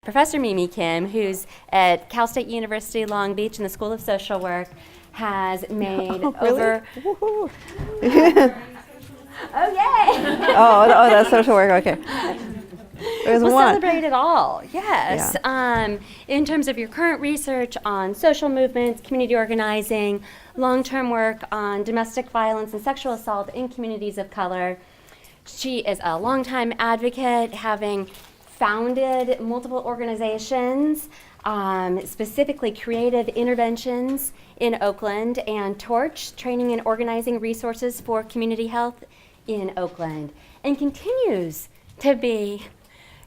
Professor Mimi Kim, who's at Cal State University Long Beach in the School of Social Work, has made over... Woohoo. Oh, yay! oh, that's social work, okay. There's we'll one. celebrate it all, yes. Yeah. In terms of your current research on social movements, community organizing, long-term work on domestic violence and sexual assault in communities of color. She is a longtime advocate, having founded multiple organizations, specifically Creative Interventions in Oakland and Torch, Training and Organizing Resources for Community Health in Oakland, and continues to be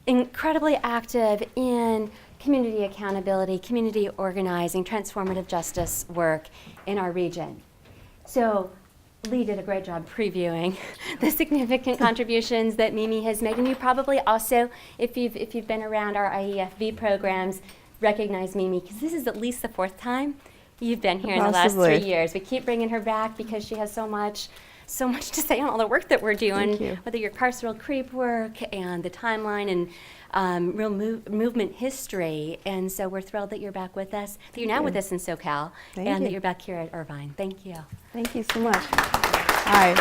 incredibly active in community accountability, community organizing, transformative justice work in our region. So Lee did a great job previewing the significant contributions that Mimi has made, and you probably also, if you've been around our IEFV programs, recognize Mimi, because this is at least the fourth time you've been here in the last 3 years. We keep bringing her back because she has so much to say on all the work that we're doing, whether your carceral creep work and the timeline and real movement history. And so we're thrilled that you're back with us, that you're now with us in SoCal, and that you're back here at Irvine. Thank you. Thank you so much. Hi.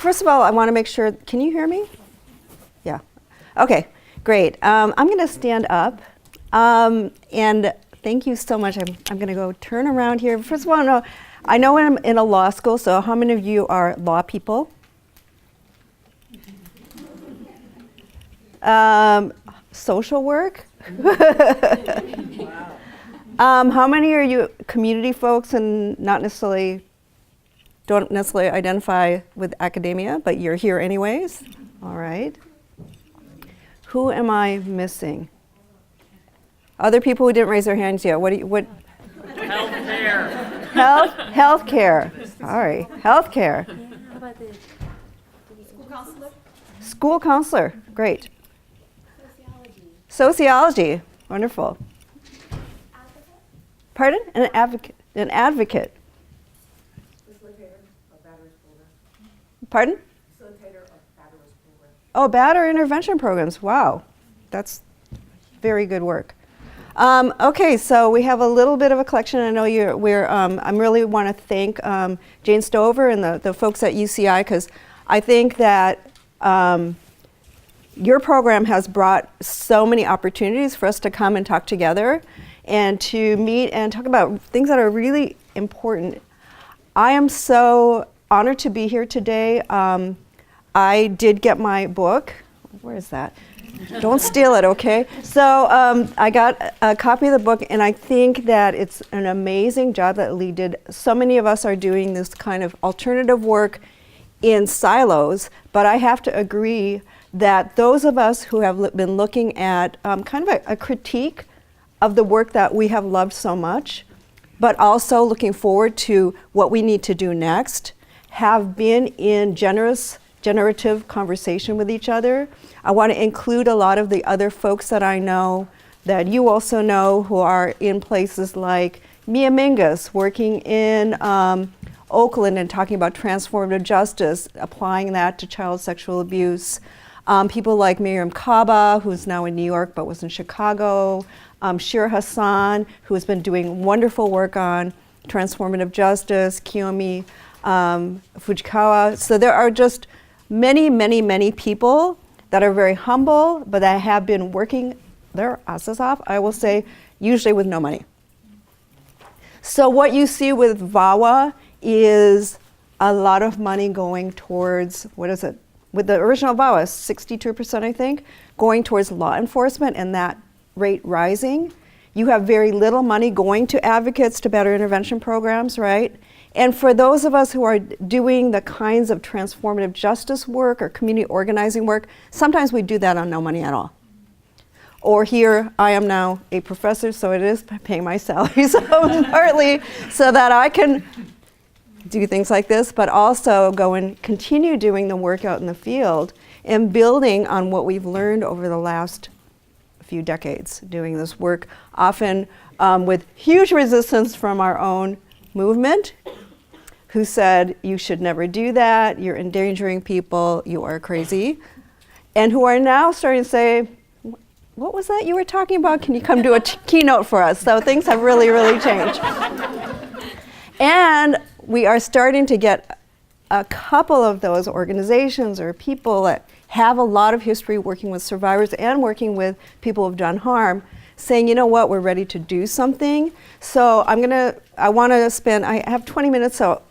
First of all, I want to make sure, can you hear me? Yeah. Okay, great. I'm going to stand up. And thank you so much. I'm going to go turn around here. First of all, I know I'm in a law school, so how many of you are law people? Social work? How many are you community folks and don't necessarily identify with academia, but you're here anyways? All right. Who am I missing? Other people who didn't raise their hands yet. What? Healthcare. Healthcare. Sorry, healthcare. How about the School counselor? School counselor. Great. Sociology. Wonderful. Advocate? Pardon? An advocate. An advocate. Facilitator of batterers program. Pardon? Facilitator of batterers program. Oh, batter intervention programs. Wow, that's very good work. Okay, so we have a little bit of a collection. I know I really want to thank Jane Stover and the folks at UCI, because I think that your program has brought so many opportunities for us to come and talk together and to meet and talk about things that are really important. I am so honored to be here today. I did get my book. Where is that? Don't steal it, okay? So I got a copy of the book, and I think that it's an amazing job that Lee did. So many of us are doing this kind of alternative work in silos, but I have to agree that those of us who have been looking at kind of a critique of the work that we have loved so much, but also looking forward to what we need to do next, have been in generative conversation with each other. I want to include a lot of the other folks that I know, that you also know, who are in places like Mia Mingus, working in Oakland and talking about transformative justice, applying that to child sexual abuse. People like Miriam Kaba, who's now in New York but was in Chicago. Shir Hassan, who has been doing wonderful work on transformative justice. Kiyomi Fujikawa. So there are just many, many, many people that are very humble, but that have been working their asses off, I will say, usually with no money. So what you see with VAWA is a lot of money going towards, what is it? With the original VAWA, 62%, I think, going towards law enforcement, and that rate rising. You have very little money going to advocates, to better intervention programs, right? And for those of us who are doing the kinds of transformative justice work or community organizing work, sometimes we do that on no money at all. Or here, I am now a professor, so it is paying my salary, so partly so that I can do things like this, but also go and continue doing the work out in the field and building on what we've learned over the last few decades, doing this work, often with huge resistance from our own movement, who said, you should never do that, you're endangering people, you are crazy. and who are now starting to say, what was that you were talking about? Can you come do a keynote for us? So things have really, really changed. And we are starting to get a couple of those organizations or people that have a lot of history working with survivors and working with people who've done harm, saying, you know what, we're ready to do something. So I have 20 minutes, so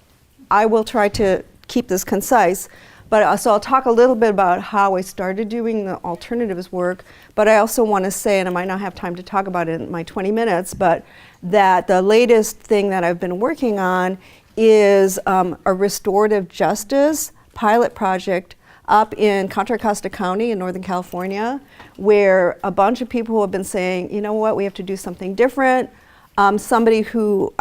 I will try to keep this concise. But so I'll talk a little bit about how I started doing the alternatives work, but I also want to say, and I might not have time to talk about it in my 20 minutes, but that the latest thing that I've been working on is a restorative justice pilot project up in Contra Costa County in Northern California, where a bunch of people have been saying, you know what, we have to do something different. Somebody who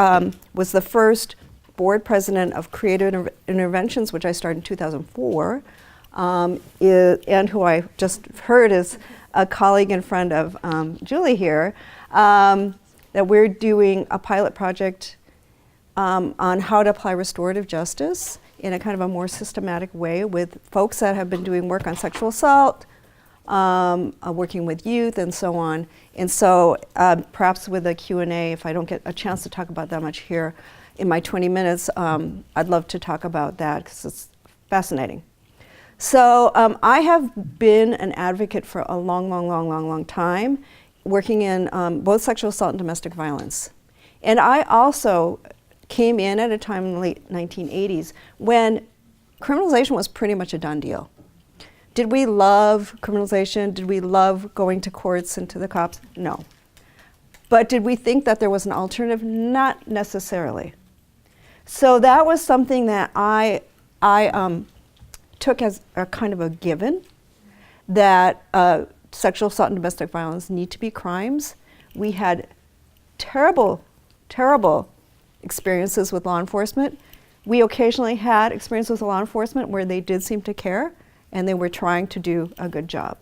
was the first board president of Creative Interventions, which I started in 2004, and who I just heard is a colleague and friend of Julie here, that we're doing a pilot project on how to apply restorative justice in a kind of a more systematic way with folks that have been doing work on sexual assault, working with youth and so on. And so perhaps with a Q&A, if I don't get a chance to talk about that much here in my 20 minutes, I'd love to talk about that because it's fascinating. So I have been an advocate for a long time, working in both sexual assault and domestic violence. And I also came in at a time in the late 1980s when criminalization was pretty much a done deal. Did we love criminalization? Did we love going to courts and to the cops? No. But did we think that there was an alternative? Not necessarily. So that was something that I took as a kind of a given, that sexual assault and domestic violence need to be crimes. We had terrible experiences with law enforcement. We occasionally had experiences with law enforcement where they did seem to care and they were trying to do a good job.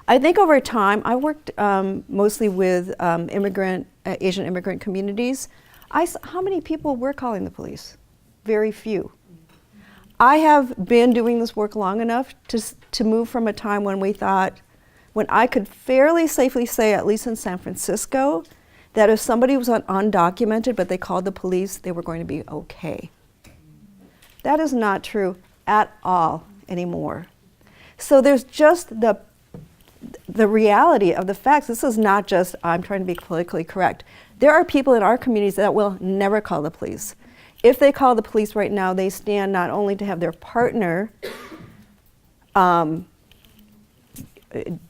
I think over time, I worked mostly with Asian immigrant communities. How many people were calling the police? Very few. I have been doing this work long enough to move from a time when when I could fairly safely say, at least in San Francisco, that if somebody was undocumented but they called the police, they were going to be okay. That is not true at all anymore. So there's just the reality of the facts. This is not just, I'm trying to be politically correct. There are people in our communities that will never call the police. If they call the police right now, they stand not only to have their partner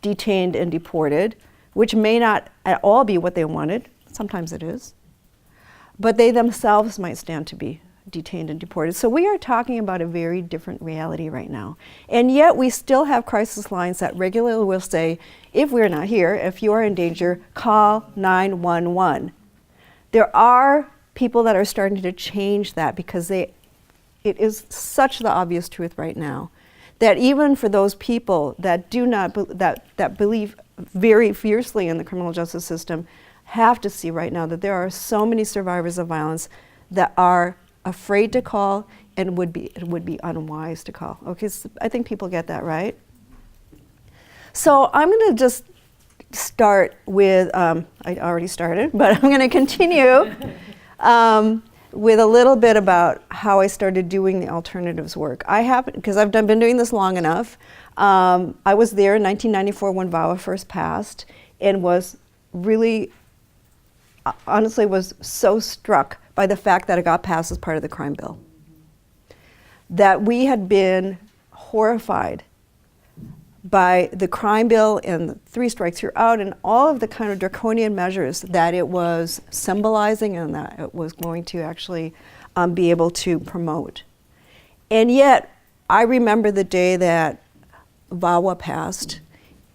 detained and deported, which may not at all be what they wanted, sometimes it is, but they themselves might stand to be detained and deported. So we are talking about a very different reality right now. And yet we still have crisis lines that regularly will say, if we're not here, if you are in danger, call 911. There are people that are starting to change that because it is such the obvious truth right now that even for those people that do not, that believe very fiercely in the criminal justice system, have to see right now that there are so many survivors of violence that are afraid to call and would be unwise to call. Okay, so I think people get that, right? So I'm going to just start with, I already started, but I'm going to continue with a little bit about how I started doing the alternatives work. Because I've been doing this long enough. I was there in 1994 when VAWA first passed and was really, honestly, was so struck by the fact that it got passed as part of the crime bill. That we had been horrified by the crime bill and the 3 strikes you're out and all of the kind of draconian measures that it was symbolizing and that it was going to actually be able to promote. And yet, I remember the day that VAWA passed,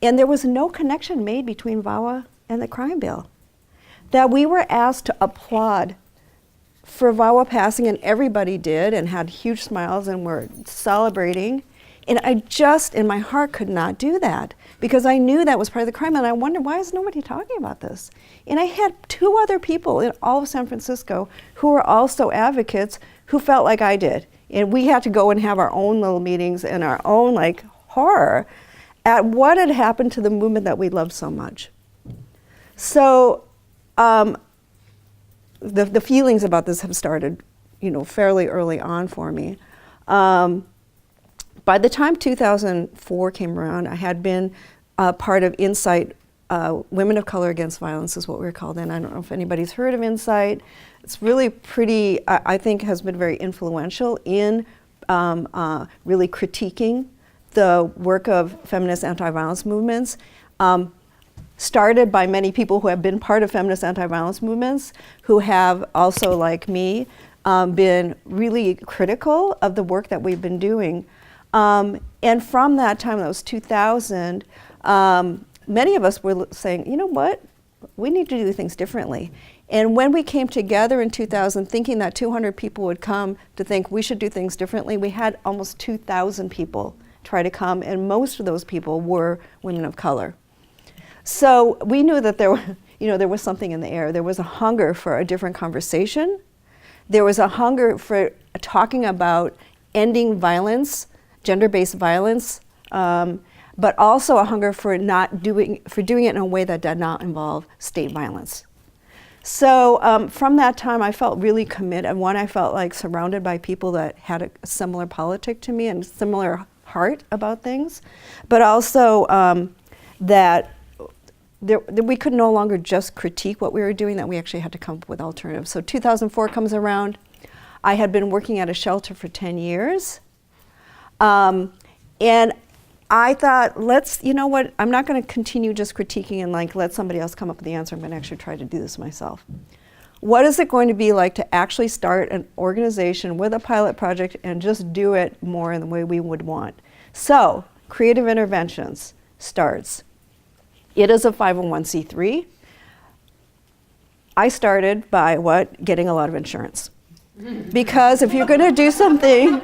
and there was no connection made between VAWA and the crime bill. That we were asked to applaud for VAWA passing, and everybody did, and had huge smiles and were celebrating. And I just, in my heart, could not do that because I knew that was part of the crime, and I wondered, why is nobody talking about this? And I had 2 other people in all of San Francisco who were also advocates who felt like I did. And we had to go and have our own little meetings and our own horror at what had happened to the movement that we loved so much. So the feelings about this have started, fairly early on for me. By the time 2004 came around, I had been part of Insight, Women of Color Against Violence is what we were called then. I don't know if anybody's heard of Insight. It's really pretty, I think has been very influential in really critiquing the work of feminist anti-violence movements. Started by many people who have been part of feminist anti-violence movements, who have also, like me, been really critical of the work that we've been doing. And from that time, that was 2000, many of us were saying, you know what, we need to do things differently. And when we came together in 2000, thinking that 200 people would come to think we should do things differently, we had almost 2,000 people try to come, and most of those people were women of color. So we knew that there was something in the air. There was a hunger for a different conversation. There was a hunger for talking about ending violence, gender-based violence, but also a hunger for doing it in a way that did not involve state violence. So from that time, I felt really committed. One, I felt like surrounded by people that had a similar politic to me and similar heart about things, but also that we could no longer just critique what we were doing, that we actually had to come up with alternatives. So 2004 comes around. I had been working at a shelter for 10 years. And I thought, you know what, I'm not going to continue just critiquing and let somebody else come up with the answer. I'm going to actually try to do this myself. What is it going to be like to actually start an organization with a pilot project and just do it more in the way we would want? So, Creative Interventions starts. It is a 501c3. I started by getting a lot of insurance. Because if you're going to do something,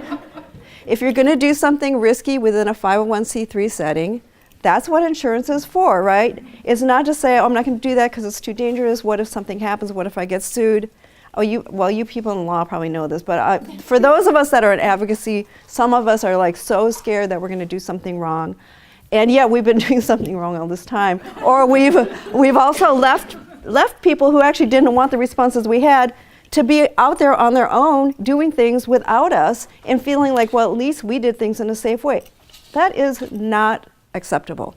risky within a 501c3 setting, that's what insurance is for, right? It's not to say, oh, I'm not going to do that because it's too dangerous. What if something happens? What if I get sued? You people in law probably know this, but for those of us that are in advocacy, some of us are so scared that we're going to do something wrong. And yeah, we've been doing something wrong all this time. Or we've also left people who actually didn't want the responses we had to be out there on their own doing things without us and feeling like, well, at least we did things in a safe way. That is not acceptable.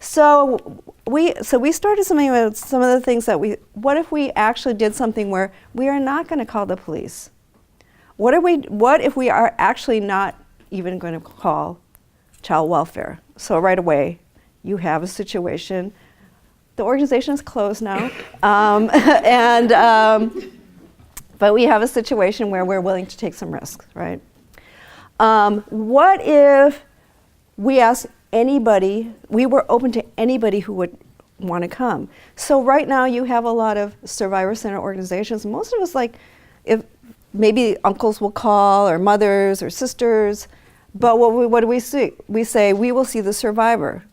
So we started something about some of the things that what if we actually did something where we are not going to call the police? What if we are actually not even going to call child welfare? So right away, you have a situation. The organization is closed now, but we have a situation where we're willing to take some risks, right? What if we asked anybody, we were open to anybody who would want to come? So right now you have a lot of survivor-centered organizations. Most of us if maybe uncles will call, or mothers or sisters, but what do we see? We say, we will see the survivor.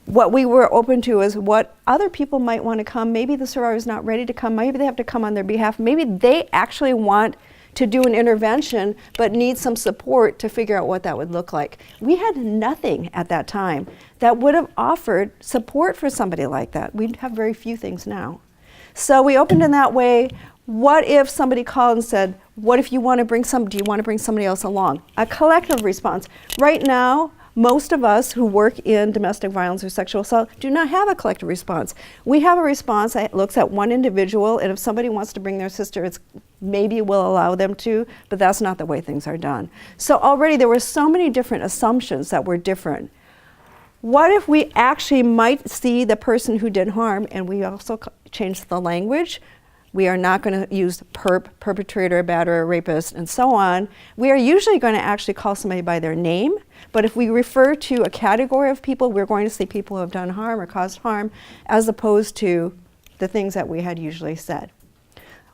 What we were open to is what other people might want to come. Maybe the survivor is not ready to come. Maybe they have to come on their behalf. Maybe they actually want to do an intervention, but need some support to figure out what that would look like. We had nothing at that time that would have offered support for somebody like that. We have very few things now. So we opened in that way. What if somebody called and said, what if do you want to bring somebody else along? A collective response. Right now, most of us who work in domestic violence or sexual assault do not have a collective response. We have a response that looks at one individual, and if somebody wants to bring their sister, maybe we'll allow them to, but that's not the way things are done. So already there were so many different assumptions that were different. What if we actually might see the person who did harm, and we also changed the language? We are not going to use perpetrator, batterer, rapist, and so on. We are usually going to actually call somebody by their name, but if we refer to a category of people, we're going to say people who have done harm or caused harm, as opposed to the things that we had usually said.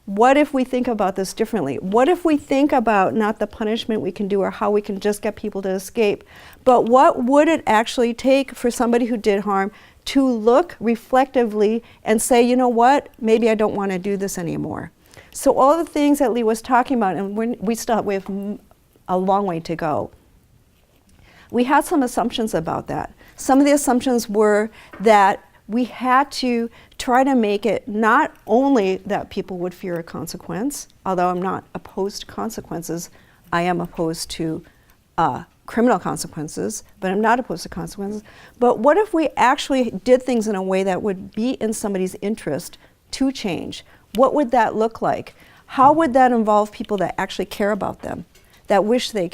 What if we think about this differently? What if we think about not the punishment we can do or how we can just get people to escape, but what would it actually take for somebody who did harm to look reflectively and say, you know what, maybe I don't want to do this anymore. So all the things that Lee was talking about, and we still have a long way to go. we had some assumptions about that. Some of the assumptions were that we had to try to make it not only that people would fear a consequence, although I'm not opposed to consequences, I am opposed to criminal consequences, but I'm not opposed to consequences. But what if we actually did things in a way that would be in somebody's interest to change? What would that look like? How would that involve people that actually care about them, that wish they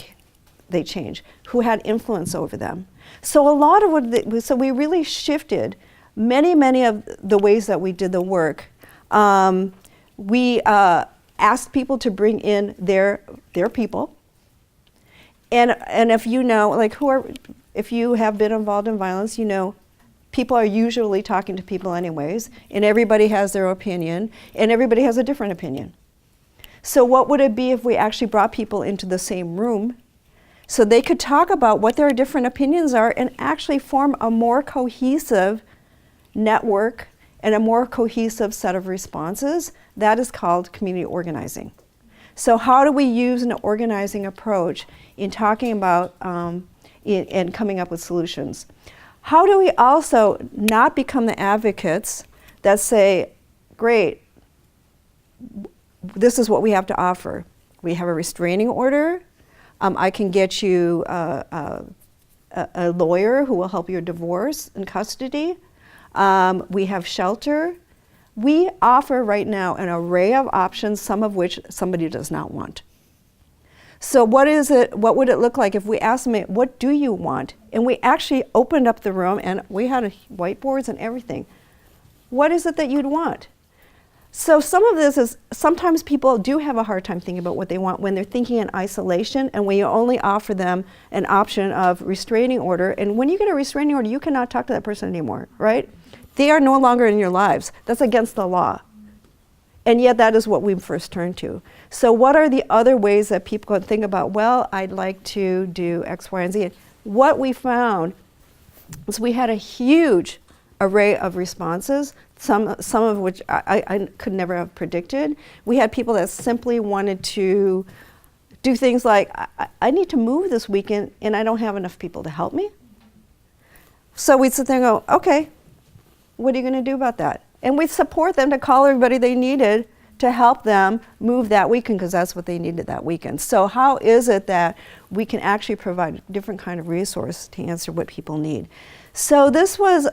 change, who had influence over them? So a lot of so we really shifted many of the ways that we did the work. We asked people to bring in their people. And if you know, like if you have been involved in violence, you know, people are usually talking to people anyways, and everybody has their opinion, and everybody has a different opinion. So what would it be if we actually brought people into the same room so they could talk about what their different opinions are and actually form a more cohesive network and a more cohesive set of responses? That is called community organizing. So how do we use an organizing approach in talking about and coming up with solutions? How do we also not become the advocates that say, great, this is what we have to offer. We have a restraining order. I can get you a lawyer who will help your divorce and custody. We have shelter. We offer right now an array of options, some of which somebody does not want. So what would it look like if we asked them, what do you want? And we actually opened up the room and we had whiteboards and everything. What is it that you'd want? So some of this is, sometimes people do have a hard time thinking about what they want when they're thinking in isolation, and when you only offer them an option of restraining order. And when you get a restraining order, you cannot talk to that person anymore, right? They are no longer in your lives. That's against the law. And yet that is what we first turn to. So what are the other ways that people can think about, well, I'd like to do X, Y, and Z? What we found is we had a huge array of responses, some of which I could never have predicted. We had people that simply wanted to do things like, I need to move this weekend and I don't have enough people to help me. So we'd sit there and go, okay, what are you going to do about that? And we'd support them to call everybody they needed to help them move that weekend, because that's what they needed that weekend. So how is it that we can actually provide a different kind of resource to answer what people need? So this was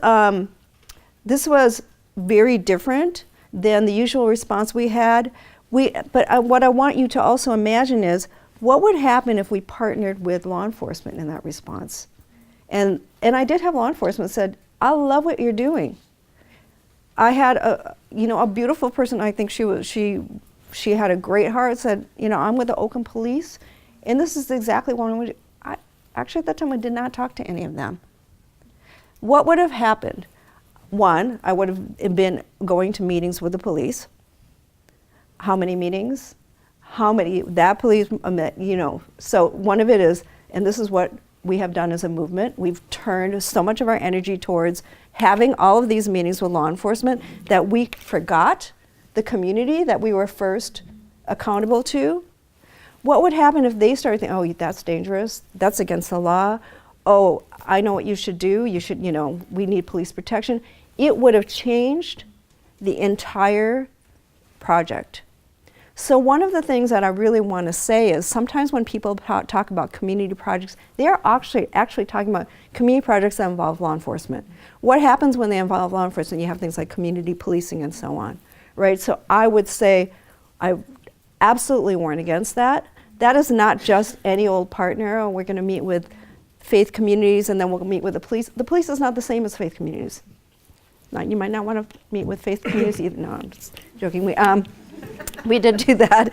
very different than the usual response we had. But what I want you to also imagine is, what would happen if we partnered with law enforcement in that response? And I did have law enforcement said, I love what you're doing. I had a beautiful person. I think she had a great heart. Said, I'm with the Oakland Police, and this is exactly what I would do. Actually, at that time, I did not talk to any of them. What would have happened? One, I would have been going to meetings with the police. How many meetings? How many? That police, So one of it is, and this is what we have done as a movement, we've turned so much of our energy towards having all of these meetings with law enforcement that we forgot the community that we were first accountable to. What would happen if they started thinking, oh, that's dangerous, that's against the law, oh, I know what you should do, we need police protection. It would have changed the entire project. So one of the things that I really want to say is, sometimes when people talk about community projects, they are actually talking about community projects that involve law enforcement. What happens when they involve law enforcement? You have things like community policing and so on, right? So I would say I absolutely warn against that. That is not just any old partner, or we're going to meet with faith communities and then we'll meet with the police. The police is not the same as faith communities. Now, you might not want to meet with faith communities either. No, I'm just joking. We did do that,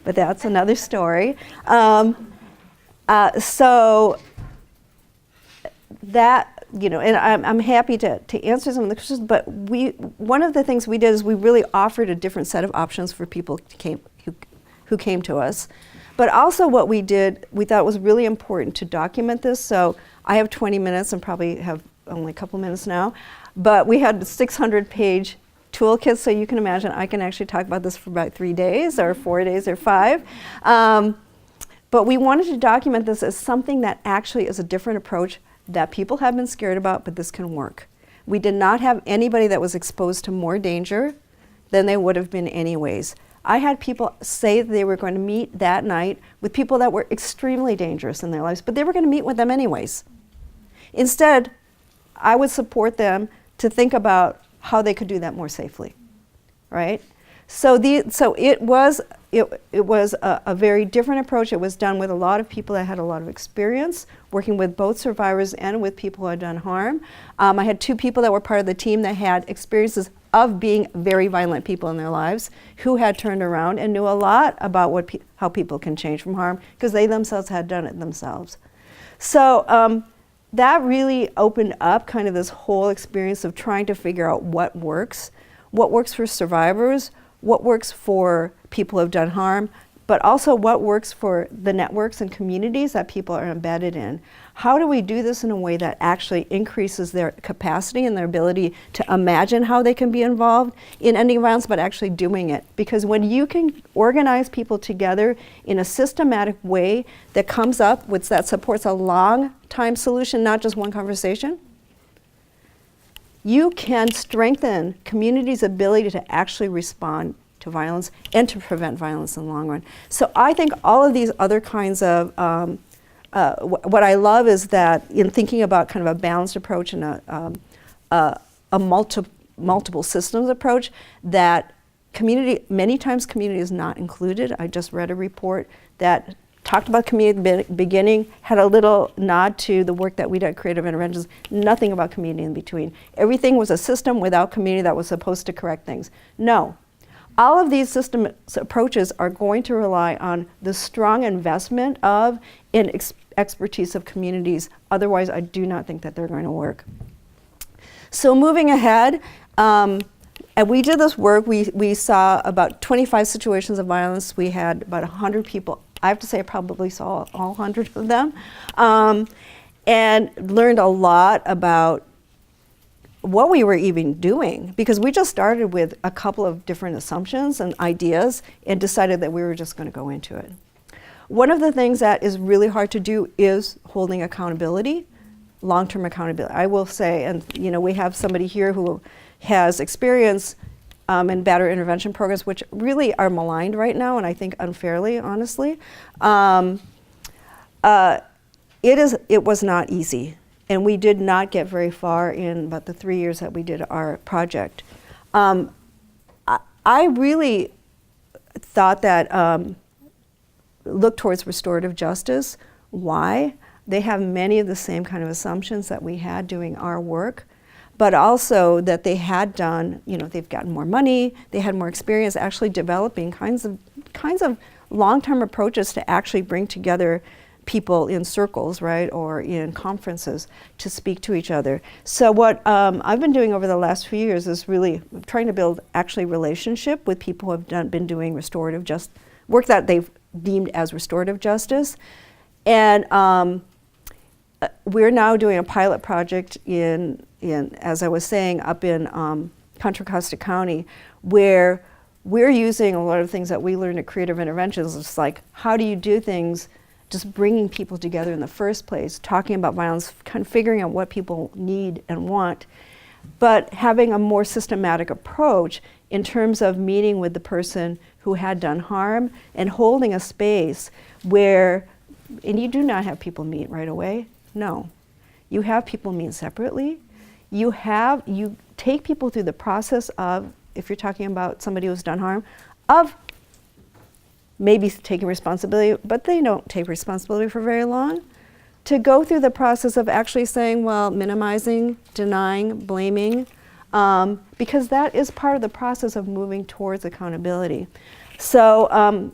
but that's another story. So that, and I'm happy to answer some of the questions, but one of the things we did is we really offered a different set of options for people who came to us. But also what we did, we thought it was really important to document this. So I have 20 minutes and probably have only a couple minutes now, but we had a 600-page toolkit, so you can imagine I can actually talk about this for about 3 days or 4 days or 5. But we wanted to document this as something that actually is a different approach that people have been scared about, but this can work. We did not have anybody that was exposed to more danger than they would have been anyways. I had people say they were going to meet that night with people that were extremely dangerous in their lives, but they were going to meet with them anyways. Instead, I would support them to think about how they could do that more safely, right? So it was a very different approach. It was done with a lot of people that had a lot of experience working with both survivors and with people who had done harm. I had 2 people that were part of the team that had experiences of being very violent people in their lives who had turned around and knew a lot about how people can change from harm because they themselves had done it themselves. So that really opened up kind of this whole experience of trying to figure out what works for survivors, what works for people who have done harm, but also what works for the networks and communities that people are embedded in. How do we do this in a way that actually increases their capacity and their ability to imagine how they can be involved in ending violence, but actually doing it? Because when you can organize people together in a systematic way that comes up with, that supports a long time solution, not just one conversation, you can strengthen communities' ability to actually respond to violence and to prevent violence in the long run. So I think all of these other kinds of, what I love is that in thinking about kind of a balanced approach and a multiple systems approach, that many times community is not included. I just read a report that talked about community at the beginning, had a little nod to the work that we did at Creative Interventions, nothing about community in between. Everything was a system without community that was supposed to correct things. No. All of these system approaches are going to rely on the strong investment of and expertise of communities. Otherwise, I do not think that they're going to work. So moving ahead, and we did this work. We saw about 25 situations of violence. We had about 100 people. I have to say I probably saw all 100 of them, and learned a lot about what we were even doing, because we just started with a couple of different assumptions and ideas and decided that we were just going to go into it. One of the things that is really hard to do is holding accountability, long-term accountability. I will say, and we have somebody here who has experience in batterer intervention programs, which really are maligned right now, and I think unfairly, honestly. It was not easy, and we did not get very far in about the 3 years that we did our project. I really thought that look towards restorative justice. Why? They have many of the same kind of assumptions that we had doing our work, but also that they had done, they've gotten more money, they had more experience actually developing kinds of long-term approaches to actually bring together people in circles, right, or in conferences to speak to each other. So what I've been doing over the last few years is really trying to build actually relationship with people who have been doing restorative justice, work that they've deemed as restorative justice. And we're now doing a pilot project in, as I was saying, up in Contra Costa County, where we're using a lot of things that we learned at Creative Interventions. It's like, how do you do things, just bringing people together in the first place, talking about violence, kind of figuring out what people need and want, but having a more systematic approach in terms of meeting with the person who had done harm and holding a space where, and you do not have people meet right away, no. You have people meet separately. You take people through the process of, if you're talking about somebody who's done harm, of maybe taking responsibility, but they don't take responsibility for very long, to go through the process of actually saying, well, minimizing, denying, blaming, because that is part of the process of moving towards accountability. So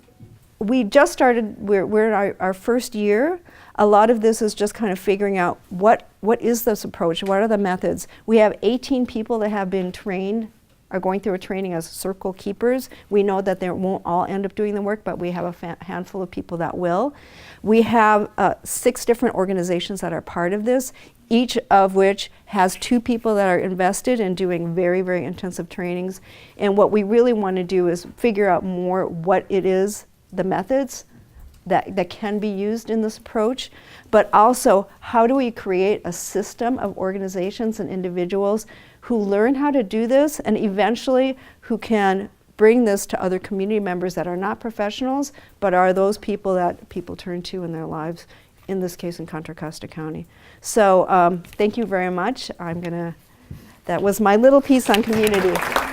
we just started, we're in our first year. A lot of this is just kind of figuring out what is this approach, what are the methods. We have 18 people that have been trained, are going through a training as circle keepers. We know that they won't all end up doing the work, but we have a handful of people that will. We have 6 different organizations that are part of this, each of which has 2 people that are invested in doing very, very intensive trainings. And what we really want to do is figure out more what it is, the methods, that can be used in this approach, but also how do we create a system of organizations and individuals who learn how to do this and eventually who can bring this to other community members that are not professionals, but are those people that people turn to in their lives, in this case in Contra Costa County. So thank you very much. That was my little piece on community.